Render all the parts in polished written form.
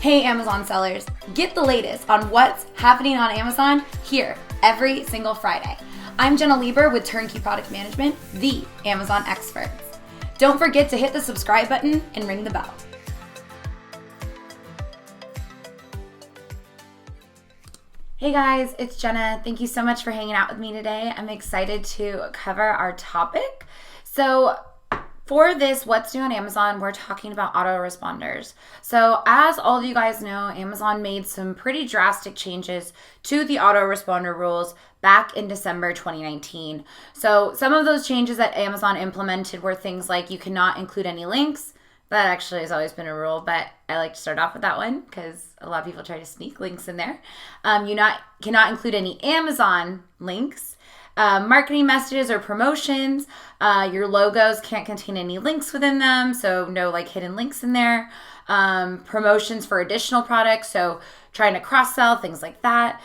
Hey Amazon sellers, get the latest on what's happening on Amazon here every single Friday. I'm Jenna Lieber with Turnkey Product Management, the Amazon experts. Don't forget to hit the subscribe button and ring the bell. Hey guys, it's Jenna. Thank you so much for hanging out with me today. I'm excited to cover our topic. So for this What's New on Amazon, we're talking about autoresponders. So as all of you guys know, Amazon made some pretty drastic changes to the autoresponder rules back in December 2019. So some of those changes that Amazon implemented were things like you cannot include any links. That actually has always been a rule, but I like to start off with that one because a lot of people try to sneak links in there. You cannot include any Amazon links. Marketing messages or promotions, your logos can't contain any links within them, so no like hidden links in there. Promotions for additional products, so trying to cross-sell, things like that.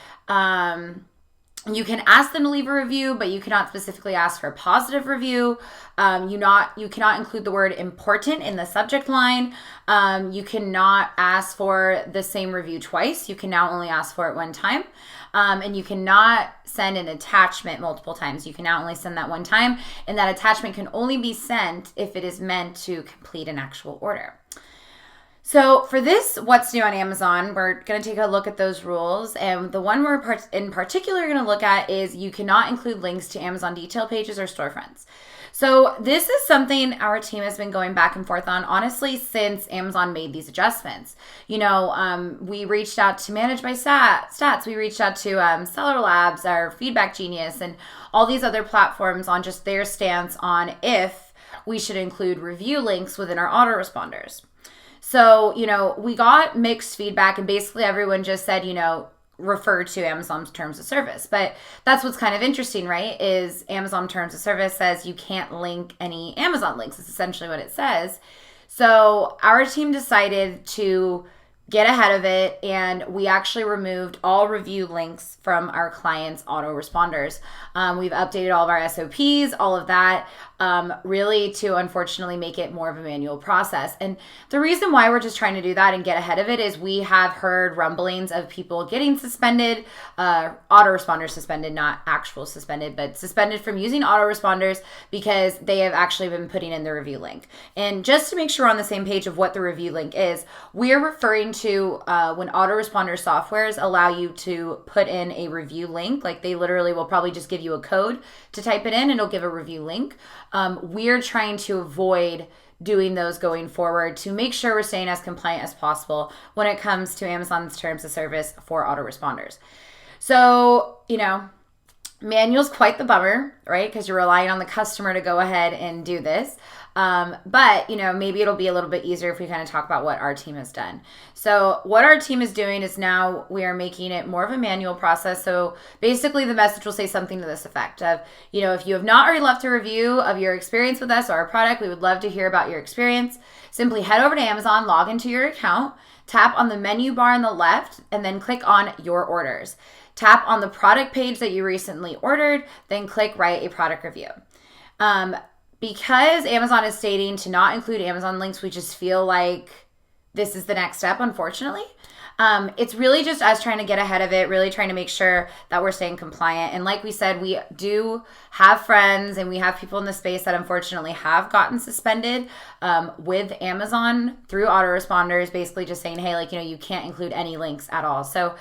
You can ask them to leave a review, but you cannot specifically ask for a positive review. You cannot include the word important in the subject line. You cannot ask for the same review twice. You can now only ask for it one time. And you cannot send an attachment multiple times. You can now only send that one time, and that attachment can only be sent if it is meant to complete an actual order. So for this What's New on Amazon, we're going to take a look at those rules. And the one we're in particular going to look at is you cannot include links to Amazon detail pages or storefronts. So this is something our team has been going back and forth on, honestly, since Amazon made these adjustments. We reached out to Manage by Stats. We reached out to Seller Labs, our Feedback Genius, and all these other platforms on just their stance on if we should include review links within our autoresponders. So, we got mixed feedback, and basically everyone just said, refer to Amazon's terms of service. But that's what's kind of interesting, right? Is Amazon terms of service says you can't link any Amazon links. It's essentially what it says. So our team decided to get ahead of it, and we actually removed all review links from our clients' autoresponders. We've updated all of our SOPs, all of that, really to unfortunately make it more of a manual process. And the reason why we're just trying to do that and get ahead of it is we have heard rumblings of people getting suspended, autoresponders suspended, not actual suspended, but suspended from using autoresponders because they have actually been putting in the review link. And just to make sure we're on the same page of what the review link is, we're referring to when autoresponder softwares allow you to put in a review link. Like they literally will probably just give you a code to type it in and it'll give a review link. We're trying to avoid doing those going forward to make sure we're staying as compliant as possible when it comes to Amazon's terms of service for autoresponders. So, manual's quite the bummer, right? Because you're relying on the customer to go ahead and do this. But maybe it'll be a little bit easier if we kind of talk about what our team has done. So what our team is doing is now we are making it more of a manual process. So basically the message will say something to this effect of, if you have not already left a review of your experience with us or our product, we would love to hear about your experience. Simply head over to Amazon, log into your account, tap on the menu bar on the left, and then click on your orders. Tap on the product page that you recently ordered, then click write a product review. Because Amazon is stating to not include Amazon links, we just feel like this is the next step, unfortunately. It's really just us trying to get ahead of it, really trying to make sure that we're staying compliant. And like we said, we do have friends and we have people in the space that unfortunately have gotten suspended with Amazon through autoresponders, basically just saying, hey, you can't include any links at all. So,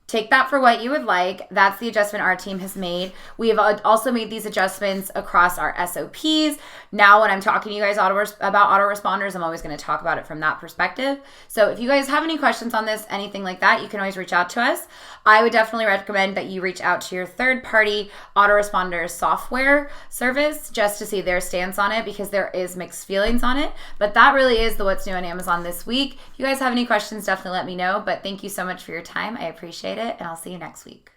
take that for what you would like. That's the adjustment our team has made. We have also made these adjustments across our SOPs. Now, when I'm talking to you guys about autoresponders, I'm always going to talk about it from that perspective. So if you guys have any questions on this, anything like that, you can always reach out to us. I would definitely recommend that you reach out to your third-party autoresponder software service just to see their stance on it because there is mixed feelings on it. But that really is the What's New on Amazon this week. If you guys have any questions, definitely let me know. But thank you so much for your time. I appreciate it. And I'll see you next week.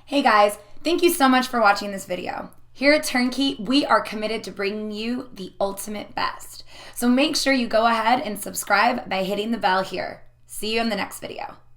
Hey guys, thank you so much for watching this video. Here at Turnkey, we are committed to bringing you the ultimate best. So make sure you go ahead and subscribe by hitting the bell here. See you in the next video.